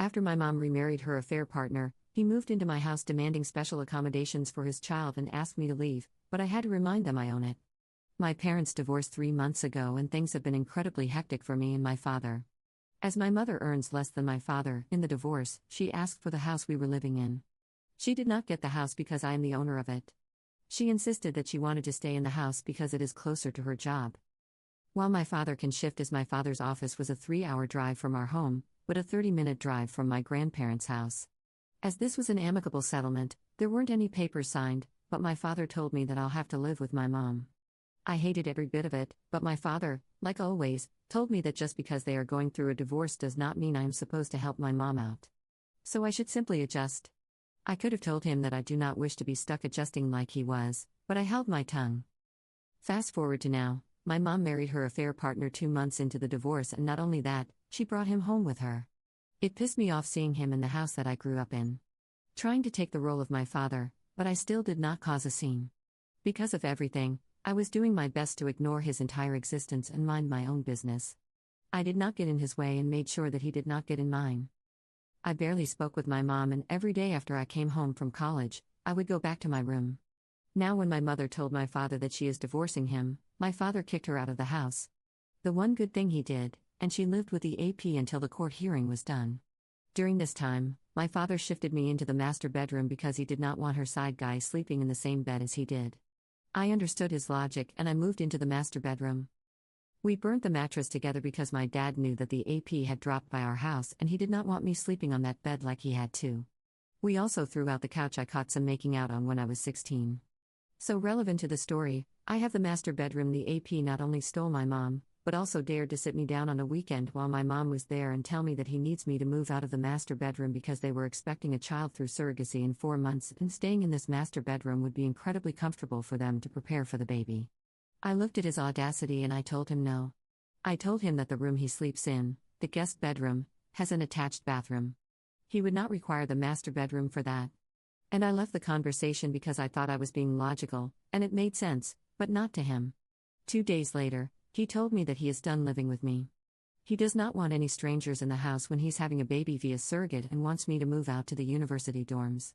After my mom remarried her affair partner, he moved into my house demanding special accommodations for his child and asked me to leave, but I had to remind them I own it. My parents divorced 3 months ago and things have been incredibly hectic for me and my father. As my mother earns less than my father, in the divorce, she asked for the house we were living in. She did not get the house because I am the owner of it. She insisted that she wanted to stay in the house because it is closer to her job. While my father can shift, as my father's office was a 3-hour drive from our home, but a 30-minute drive from my grandparents' house. As this was an amicable settlement, there weren't any papers signed, but my father told me that I'll have to live with my mom. I hated every bit of it, but my father, like always, told me that just because they are going through a divorce does not mean I am supposed to help my mom out. So I should simply adjust. I could have told him that I do not wish to be stuck adjusting like he was, but I held my tongue. Fast forward to now, my mom married her affair partner 2 months into the divorce, and not only that, she brought him home with her. It pissed me off seeing him in the house that I grew up in. Trying to take the role of my father, but I still did not cause a scene. Because of everything, I was doing my best to ignore his entire existence and mind my own business. I did not get in his way and made sure that he did not get in mine. I barely spoke with my mom, and every day after I came home from college, I would go back to my room. Now when my mother told my father that she is divorcing him, my father kicked her out of the house. The one good thing he did, and she lived with the AP until the court hearing was done. During this time, my father shifted me into the master bedroom because he did not want her side guy sleeping in the same bed as he did. I understood his logic and I moved into the master bedroom. We burnt the mattress together because my dad knew that the AP had dropped by our house and he did not want me sleeping on that bed like he had to. We also threw out the couch I caught some making out on when I was 16. So relevant to the story, I have the master bedroom. The AP not only stole my mom, but also dared to sit me down on a weekend while my mom was there and tell me that he needs me to move out of the master bedroom because they were expecting a child through surrogacy in 4 months and staying in this master bedroom would be incredibly comfortable for them to prepare for the baby. I looked at his audacity and I told him no. I told him that the room he sleeps in, the guest bedroom, has an attached bathroom. He would not require the master bedroom for that. And I left the conversation because I thought I was being logical, and it made sense, but not to him. 2 days later, he told me that he is done living with me. He does not want any strangers in the house when he's having a baby via surrogate and wants me to move out to the university dorms.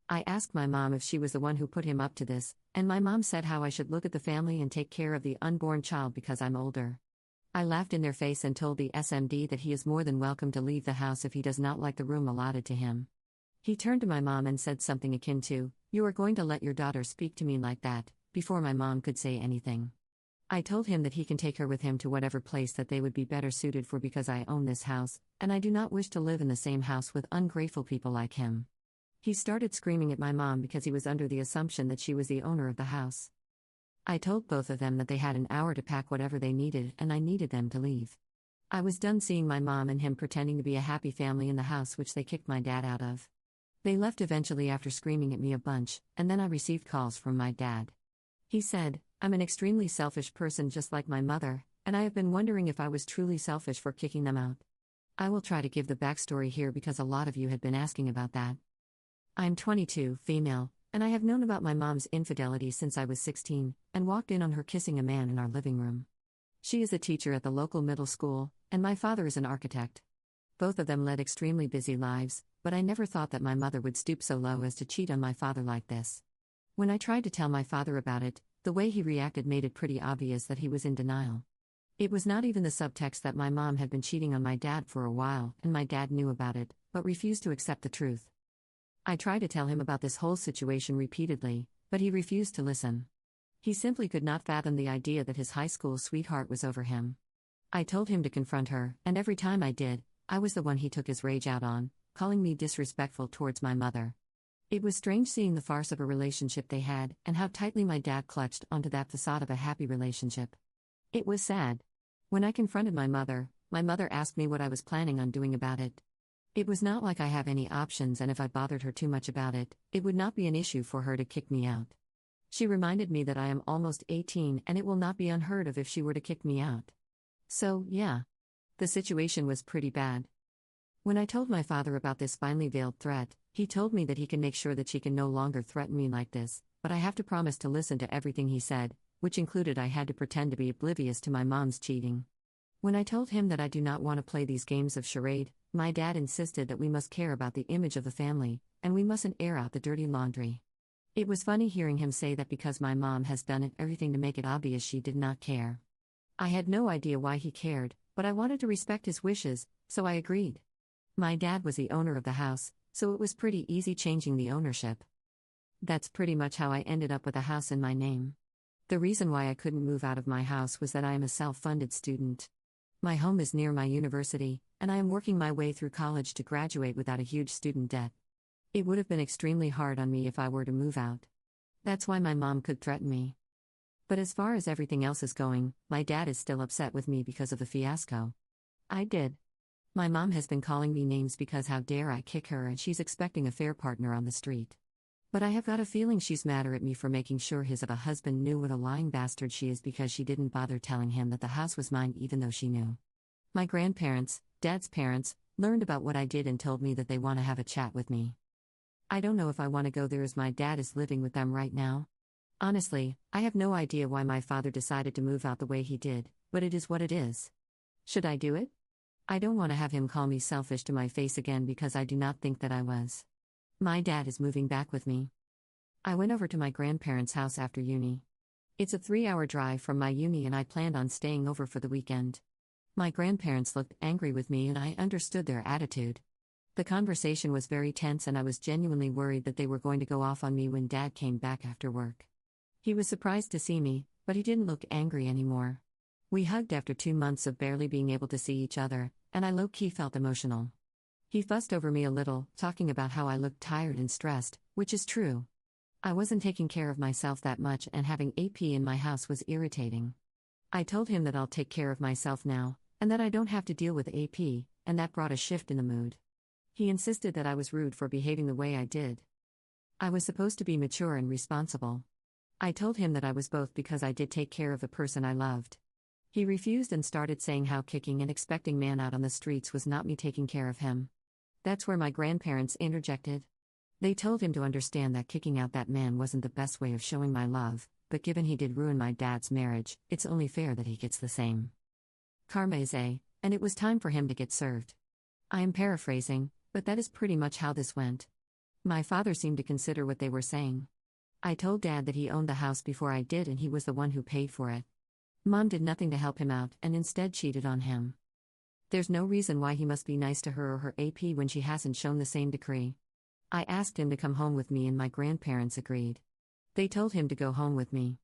I asked my mom if she was the one who put him up to this, and my mom said how I should look at the family and take care of the unborn child because I'm older. I laughed in their face and told the SMD that he is more than welcome to leave the house if he does not like the room allotted to him. He turned to my mom and said something akin to, "You are going to let your daughter speak to me like that," before my mom could say anything. I told him that he can take her with him to whatever place that they would be better suited for because I own this house, and I do not wish to live in the same house with ungrateful people like him. He started screaming at my mom because he was under the assumption that she was the owner of the house. I told both of them that they had an hour to pack whatever they needed and I needed them to leave. I was done seeing my mom and him pretending to be a happy family in the house which they kicked my dad out of. They left eventually after screaming at me a bunch, and then I received calls from my dad. He said, "I'm an extremely selfish person just like my mother, and I have been wondering if I was truly selfish for kicking them out." I will try to give the backstory here because a lot of you had been asking about that. I am 22, female, and I have known about my mom's infidelity since I was 16, and walked in on her kissing a man in our living room. She is a teacher at the local middle school, and my father is an architect. Both of them led extremely busy lives, but I never thought that my mother would stoop so low as to cheat on my father like this. When I tried to tell my father about it, the way he reacted made it pretty obvious that he was in denial. It was not even the subtext that my mom had been cheating on my dad for a while, and my dad knew about it, but refused to accept the truth. I tried to tell him about this whole situation repeatedly, but he refused to listen. He simply could not fathom the idea that his high school sweetheart was over him. I told him to confront her, and every time I did, I was the one he took his rage out on, calling me disrespectful towards my mother. It was strange seeing the farce of a relationship they had, and how tightly my dad clutched onto that facade of a happy relationship. It was sad. When I confronted my mother asked me what I was planning on doing about it. It was not like I have any options, and if I bothered her too much about it, it would not be an issue for her to kick me out. She reminded me that I am almost 18 and it will not be unheard of if she were to kick me out. So, yeah. The situation was pretty bad. When I told my father about this finely veiled threat, he told me that he can make sure that she can no longer threaten me like this, but I have to promise to listen to everything he said, which included I had to pretend to be oblivious to my mom's cheating. When I told him that I do not want to play these games of charade, my dad insisted that we must care about the image of the family, and we mustn't air out the dirty laundry. It was funny hearing him say that because my mom has done everything to make it obvious she did not care. I had no idea why he cared, but I wanted to respect his wishes, so I agreed. My dad was the owner of the house, so it was pretty easy changing the ownership. That's pretty much how I ended up with a house in my name. The reason why I couldn't move out of my house was that I am a self-funded student. My home is near my university, and I am working my way through college to graduate without a huge student debt. It would have been extremely hard on me if I were to move out. That's why my mom could threaten me. But as far as everything else is going, my dad is still upset with me because of the fiasco. I did. My mom has been calling me names because how dare I kick her, and she's expecting a fair partner on the street. But I have got a feeling she's madder at me for making sure his of a husband knew what a lying bastard she is because she didn't bother telling him that the house was mine even though she knew. My grandparents, Dad's parents, learned about what I did and told me that they want to have a chat with me. I don't know if I want to go there as my dad is living with them right now. Honestly, I have no idea why my father decided to move out the way he did, but it is what it is. Should I do it? I don't want to have him call me selfish to my face again because I do not think that I was. My dad is moving back with me. I went over to my grandparents' house after uni. It's a 3-hour drive from my uni and I planned on staying over for the weekend. My grandparents looked angry with me and I understood their attitude. The conversation was very tense and I was genuinely worried that they were going to go off on me when Dad came back after work. He was surprised to see me, but he didn't look angry anymore. We hugged after 2 months of barely being able to see each other, and I low-key felt emotional. He fussed over me a little, talking about how I looked tired and stressed, which is true. I wasn't taking care of myself that much and having AP in my house was irritating. I told him that I'll take care of myself now, and that I don't have to deal with AP, and that brought a shift in the mood. He insisted that I was rude for behaving the way I did. I was supposed to be mature and responsible. I told him that I was both because I did take care of the person I loved. He refused and started saying how kicking and expecting man out on the streets was not me taking care of him. That's where my grandparents interjected. They told him to understand that kicking out that man wasn't the best way of showing my love, but given he did ruin my dad's marriage, it's only fair that he gets the same. Karma is and it was time for him to get served. I am paraphrasing, but that is pretty much how this went. My father seemed to consider what they were saying. I told Dad that he owned the house before I did and he was the one who paid for it. Mom did nothing to help him out and instead cheated on him. There's no reason why he must be nice to her or her AP when she hasn't shown the same decree. I asked him to come home with me and my grandparents agreed. They told him to go home with me.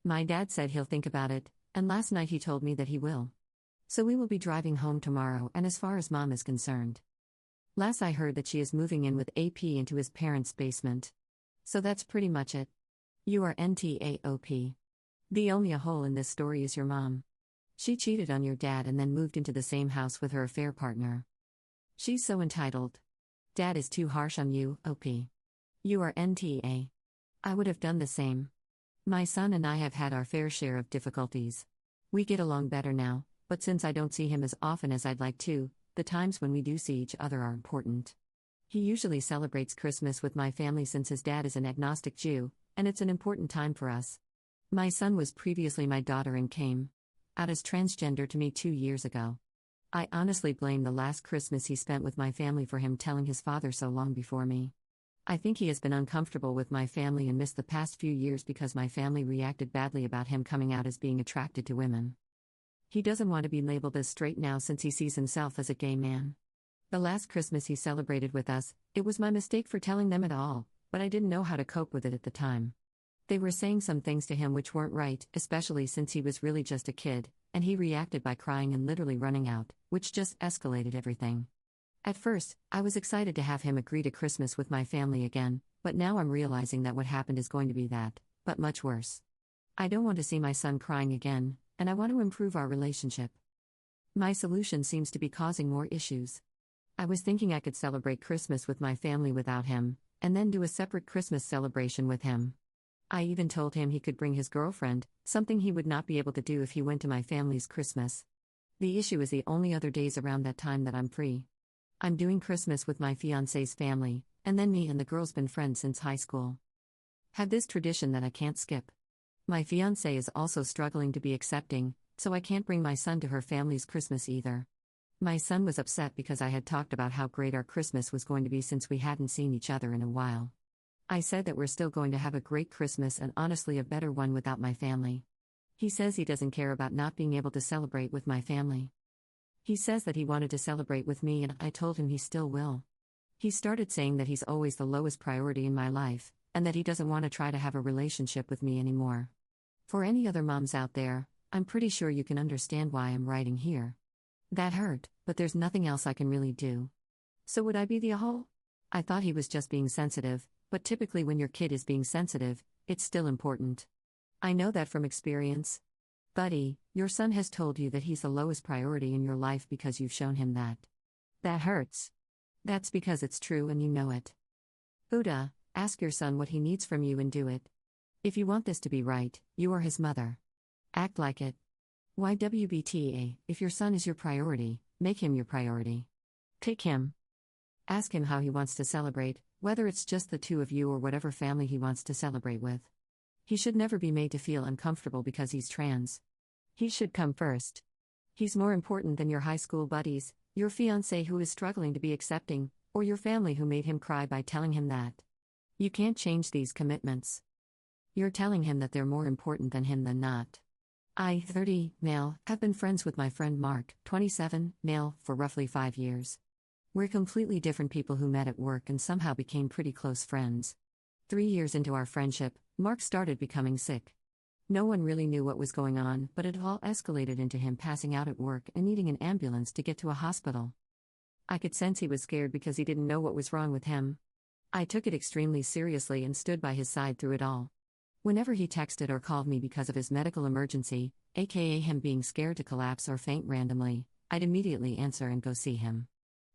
My dad said he'll think about it, and last night he told me that he will. So we will be driving home tomorrow and as far as Mom is concerned. Last I heard that she is moving in with AP into his parents' basement. So that's pretty much it. You are NTAOP. The only hole in this story is your mom. She cheated on your dad and then moved into the same house with her affair partner. She's so entitled. Dad is too harsh on you, OP. You are NTA. I would have done the same. My son and I have had our fair share of difficulties. We get along better now, but since I don't see him as often as I'd like to, the times when we do see each other are important. He usually celebrates Christmas with my family since his dad is an agnostic Jew, and it's an important time for us. My son was previously my daughter and came out as transgender to me 2 years ago. I honestly blame the last Christmas he spent with my family for him telling his father so long before me. I think he has been uncomfortable with my family and missed the past few years because my family reacted badly about him coming out as being attracted to women. He doesn't want to be labeled as straight now since he sees himself as a gay man. The last Christmas he celebrated with us, it was my mistake for telling them at all, but I didn't know how to cope with it at the time. They were saying some things to him which weren't right, especially since he was really just a kid, and he reacted by crying and literally running out, which just escalated everything. At first, I was excited to have him agree to Christmas with my family again, but now I'm realizing that what happened is going to be that, but much worse. I don't want to see my son crying again, and I want to improve our relationship. My solution seems to be causing more issues. I was thinking I could celebrate Christmas with my family without him, and then do a separate Christmas celebration with him. I even told him he could bring his girlfriend, something he would not be able to do if he went to my family's Christmas. The issue is the only other days around that time that I'm free. I'm doing Christmas with my fiancé's family, and then me and the girl's been friends since high school. Have this tradition that I can't skip. My fiancé is also struggling to be accepting, so I can't bring my son to her family's Christmas either. My son was upset because I had talked about how great our Christmas was going to be since we hadn't seen each other in a while. I said that we're still going to have a great Christmas and honestly a better one without my family. He says he doesn't care about not being able to celebrate with my family. He says that he wanted to celebrate with me and I told him he still will. He started saying that he's always the lowest priority in my life, and that he doesn't want to try to have a relationship with me anymore. For any other moms out there, I'm pretty sure you can understand why I'm writing here. That hurt, but there's nothing else I can really do. So would I be the a-hole? I thought he was just being sensitive, but typically when your kid is being sensitive, it's still important. I know that from experience. Buddy, your son has told you that he's the lowest priority in your life because you've shown him that. That hurts. That's because it's true and you know it. Uda, ask your son what he needs from you and do it. If you want this to be right, you are his mother. Act like it. YWBTA, if your son is your priority, make him your priority. Pick him. Ask him how he wants to celebrate, whether it's just the two of you or whatever family he wants to celebrate with. He should never be made to feel uncomfortable because he's trans. He should come first. He's more important than your high school buddies, your fiancé who is struggling to be accepting, or your family who made him cry by telling him that. You can't change these commitments. You're telling him that they're more important than him than not. I, 30, male, have been friends with my friend Mark, 27, male, for roughly 5 years. We're completely different people who met at work and somehow became pretty close friends. 3 years into our friendship, Mark started becoming sick. No one really knew what was going on, but it all escalated into him passing out at work and needing an ambulance to get to a hospital. I could sense he was scared because he didn't know what was wrong with him. I took it extremely seriously and stood by his side through it all. Whenever he texted or called me because of his medical emergency, aka him being scared to collapse or faint randomly, I'd immediately answer and go see him.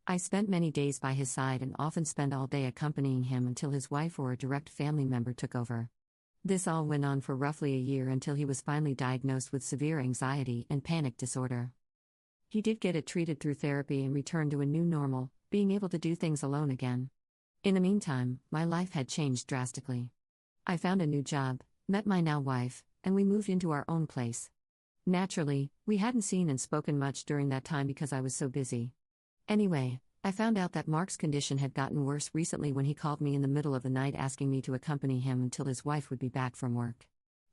I spent many days by his side and often spent all day accompanying him until his wife or a direct family member took over. This all went on for roughly a year until he was finally diagnosed with severe anxiety and panic disorder. He did get it treated through therapy and returned to a new normal, being able to do things alone again. In the meantime, my life had changed drastically. I found a new job, met my now wife, and we moved into our own place. Naturally, we hadn't seen and spoken much during that time because I was so busy. Anyway, I found out that Mark's condition had gotten worse recently when he called me in the middle of the night asking me to accompany him until his wife would be back from work.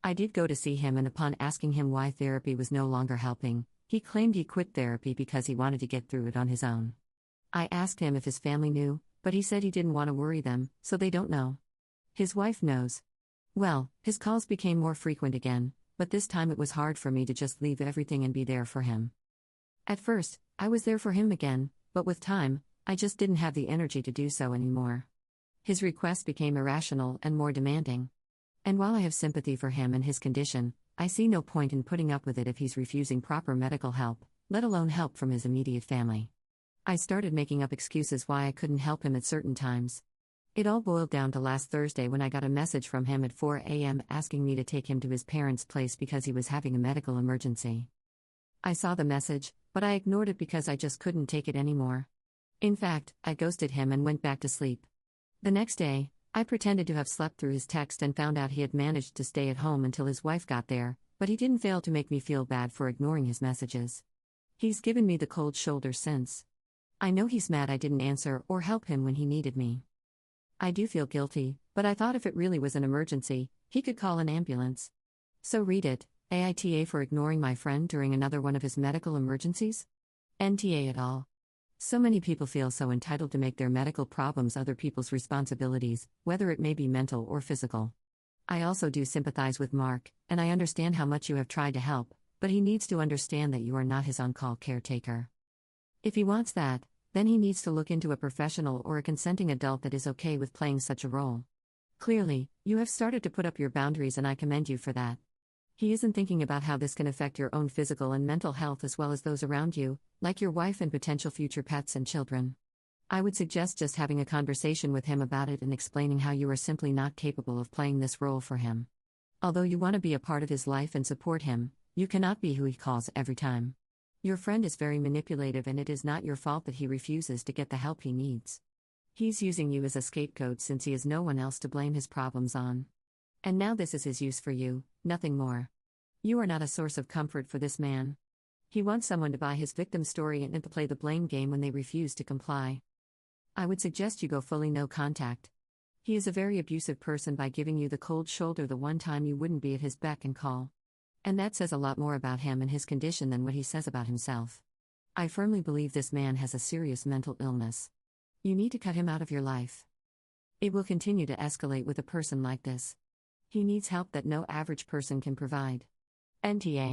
I did go to see him, and upon asking him why therapy was no longer helping, he claimed he quit therapy because he wanted to get through it on his own. I asked him if his family knew, but he said he didn't want to worry them, so they don't know. His wife knows. Well, his calls became more frequent again, but this time it was hard for me to just leave everything and be there for him. At first, I was there for him again, but with time, I just didn't have the energy to do so anymore. His requests became irrational and more demanding. And while I have sympathy for him and his condition, I see no point in putting up with it if he's refusing proper medical help, let alone help from his immediate family. I started making up excuses why I couldn't help him at certain times. It all boiled down to last Thursday when I got a message from him at 4 a.m. asking me to take him to his parents' place because he was having a medical emergency. I saw the message, but I ignored it because I just couldn't take it anymore. In fact, I ghosted him and went back to sleep. The next day, I pretended to have slept through his text and found out he had managed to stay at home until his wife got there, but he didn't fail to make me feel bad for ignoring his messages. He's given me the cold shoulder since. I know he's mad I didn't answer or help him when he needed me. I do feel guilty, but I thought if it really was an emergency, he could call an ambulance. So read it, AITA for ignoring my friend during another one of his medical emergencies? NTA at all. So many people feel so entitled to make their medical problems other people's responsibilities, whether it may be mental or physical. I also do sympathize with Mark, and I understand how much you have tried to help, but he needs to understand that you are not his on-call caretaker. If he wants that, then he needs to look into a professional or a consenting adult that is okay with playing such a role. Clearly, you have started to put up your boundaries and I commend you for that. He isn't thinking about how this can affect your own physical and mental health as well as those around you, like your wife and potential future pets and children. I would suggest just having a conversation with him about it and explaining how you are simply not capable of playing this role for him. Although you want to be a part of his life and support him, you cannot be who he calls every time. Your friend is very manipulative and it is not your fault that he refuses to get the help he needs. He's using you as a scapegoat since he has no one else to blame his problems on. And now this is his use for you, nothing more. You are not a source of comfort for this man. He wants someone to buy his victim story and to play the blame game when they refuse to comply. I would suggest you go fully no contact. He is a very abusive person by giving you the cold shoulder the one time you wouldn't be at his beck and call. And that says a lot more about him and his condition than what he says about himself. I firmly believe this man has a serious mental illness. You need to cut him out of your life. It will continue to escalate with a person like this. He needs help that no average person can provide. NTA